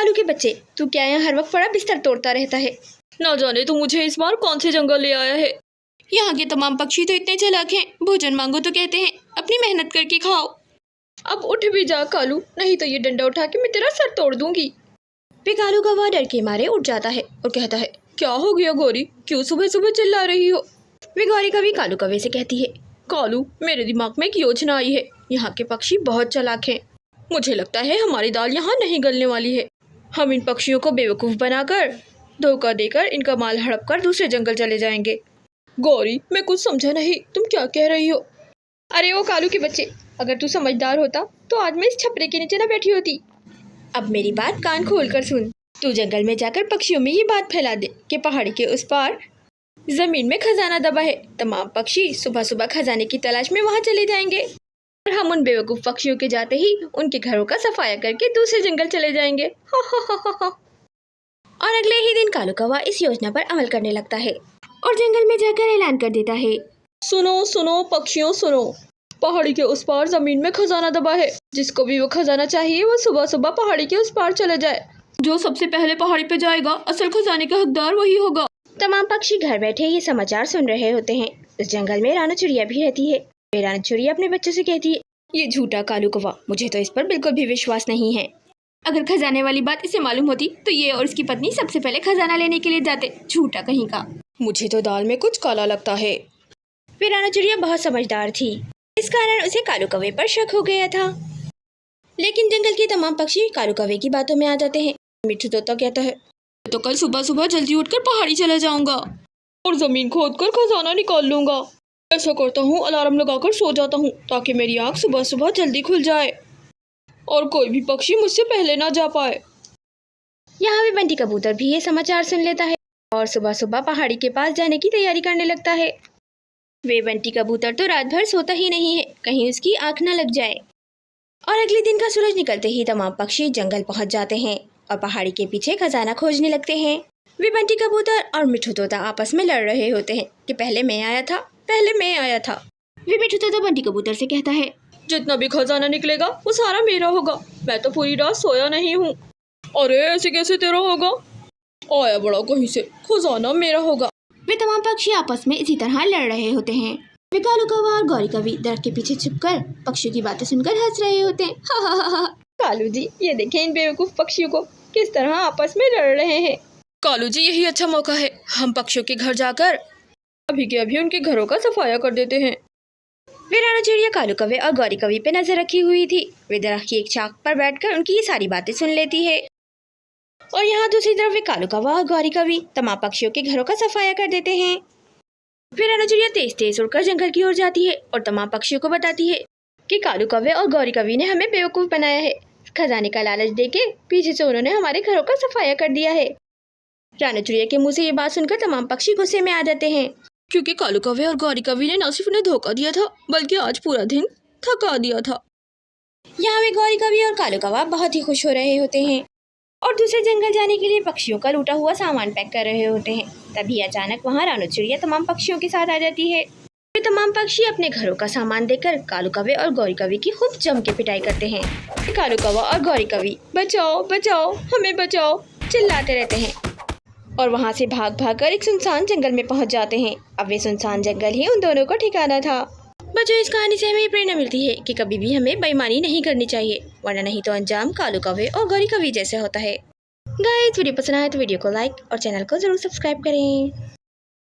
कालू के बच्चे, तू क्या यहाँ हर वक्त पड़ा बिस्तर तोड़ता रहता है? ना जाने तू मुझे इस बार कौन से जंगल ले आया है। यहाँ के तमाम पक्षी तो इतने चालाक हैं, भोजन मांगो तो कहते हैं अपनी मेहनत करके खाओ। अब उठ भी जा कालू, नहीं तो ये डंडा उठा के मैं तेरा सर तोड़ दूंगी। वे कालू कौवा डर के मारे उठ जाता है और कहता है, क्या हो गया गौरी, क्यों सुबह सुबह चिल्ला रही हो? वे गौरी कभी कालू कौवे से कहती है, कालू मेरे दिमाग में एक योजना आई है। यहाँ के पक्षी बहुत चालाक हैं। मुझे लगता है हमारी दाल यहाँ नहीं गलने वाली है। हम इन पक्षियों को बेवकूफ़ बनाकर, धोखा देकर इनका माल हड़प कर दूसरे जंगल चले जाएंगे। गौरी मैं कुछ समझा नहीं, तुम क्या कह रही हो? अरे वो कालू के बच्चे, अगर तू समझदार होता तो आज मैं इस छपरे के नीचे न बैठी होती। अब मेरी बात कान खोल कर सुन। तू जंगल में जाकर पक्षियों में ये बात फैला दे कि पहाड़ी के उस पार जमीन में खजाना दबा है। तमाम पक्षी सुबह सुबह खजाने की तलाश में वहाँ चले जाएंगे और हम उन बेवकूफ़ पक्षियों के जाते ही उनके घरों का सफाया करके दूसरे जंगल चले जाएंगे। और अगले ही दिन कालू कौवा इस योजना पर अमल करने लगता है और जंगल में जाकर ऐलान कर देता है, सुनो सुनो पक्षियों सुनो, पहाड़ी के उस पार जमीन में खजाना दबा है। जिसको भी वो खजाना चाहिए वो सुबह सुबह पहाड़ी के उस पार चले जाए। जो सबसे पहले पहाड़ी पे जाएगा असल खजाने का हकदार वही होगा। तमाम पक्षी घर बैठे ये समाचार सुन रहे होते हैं। इस जंगल में रानू चिड़िया भी रहती है। रानू चिड़िया अपने बच्चों से कहती है, ये झूठा कालू कौवा, मुझे तो इस पर बिल्कुल भी विश्वास नहीं है। अगर खजाने वाली बात इसे मालूम होती तो ये और इसकी पत्नी सबसे पहले खजाना लेने के लिए जाते। झूठा कहीं का। मुझे तो दाल में कुछ काला लगता है। फिर रानू चिड़िया बहुत समझदार थी, इस कारण उसे कालू कौवे पर शक हो गया था। लेकिन जंगल के तमाम पक्षी कालू कौवे की बातों में आ जाते हैं। मिट्ठू तोता कहता है, तो कल सुबह सुबह जल्दी उठकर पहाड़ी चला जाऊंगा और जमीन खोद कर खजाना निकाल लूंगा। ऐसा करता हूँ, अलार्म लगाकर सो जाता हूँ ताकि मेरी आँख सुबह सुबह जल्दी खुल जाए और कोई भी पक्षी मुझसे पहले ना जा पाए। यहाँ भी बंटी कबूतर भी ये समाचार सुन लेता है और सुबह सुबह पहाड़ी के पास जाने की तैयारी करने लगता है। वे बंटी कबूतर तो रात भर सोता ही नहीं है, कहीं उसकी आँख न लग जाए। और अगले दिन का सूरज निकलते ही तमाम पक्षी जंगल पहुंच जाते हैं और पहाड़ी के पीछे खजाना खोजने लगते हैं। वे बंटी कबूतर और मिट्ठू तोता आपस में लड़ रहे होते हैं कि पहले मैं आया था, पहले मैं आया था। वे मिट्ठू तोता बंटी कबूतर से कहता है, जितना भी खजाना निकलेगा वो सारा मेरा होगा। मैं तो पूरी रात सोया नहीं हूँ। अरे ऐसे कैसे तेरा होगा? आया बड़ा कहीं से, खजाना मेरा होगा। वे तमाम पक्षी आपस में इसी तरह लड़ रहे होते हैं। वे कालू कौवा और गौरी कवि दरख्त के पीछे छुपकर पक्षियों की बातें सुनकर हंस रहे होते हैं। हा। कालू जी, ये देखें इन बेवकूफ़ पक्षियों को किस तरह आपस में लड़ रहे हैं। कालू जी, यही अच्छा मौका है, हम पक्षियों के घर जाकर अभी के अभी उनके घरों का सफाया कर देते हैं। वे रानू चिड़िया कालू कौवे और गौरी कवि पे नजर रखी हुई थी। वे दरख्त की एक शाख पर बैठकर उनकी ये सारी बातें सुन लेती है और यहाँ दूसरी तरफ वे कालू कौवा और गौरी कवि तमाम पक्षियों के घरों का सफाया कर देते हैं। फिर रानू चिड़िया तेज तेज उड़कर जंगल की ओर जाती है और तमाम पक्षियों को बताती है कि कालू कौवे और गौरी कवि ने हमें बेवकूफ़ बनाया है। खजाने का लालच देके पीछे से उन्होंने हमारे घरों का सफाया कर दिया है। रानू चिड़िया के मुंह से ये बात सुनकर तमाम पक्षी गुस्से में आ जाते हैं, क्योंकि कालू कौवे और गौरी कवि ने न सिर्फ उन्हें धोखा दिया था बल्कि आज पूरा दिन थका दिया था। यहाँ वे गौरी कवि और कालू कौवा बहुत ही खुश हो रहे होते हैं और दूसरे जंगल जाने के लिए पक्षियों का लूटा हुआ सामान पैक कर रहे होते हैं। तभी अचानक वहाँ रानू चिड़िया तमाम पक्षियों के साथ आ जाती है। वे तमाम पक्षी अपने घरों का सामान देकर कालू कौवे और गौरी कवि की खूब जम के पिटाई करते हैं। कालू कौवा और गौरी कवि बचाओ बचाओ हमें बचाओ चिल्लाते रहते हैं और वहाँ से भाग भाग कर एक सुनसान जंगल में पहुँच जाते हैं। अब वे सुनसान जंगल ही उन दोनों को ठिकाना था। बच्चों, इस कहानी से हमें प्रेरणा मिलती है कि कभी भी हमें बेईमानी नहीं करनी चाहिए, वरना नहीं तो अंजाम कालू कौवे और गौरी कवि जैसे होता है। गाइस, वीडियो पसंद आए तो वीडियो को लाइक और चैनल को जरूर सब्सक्राइब करें।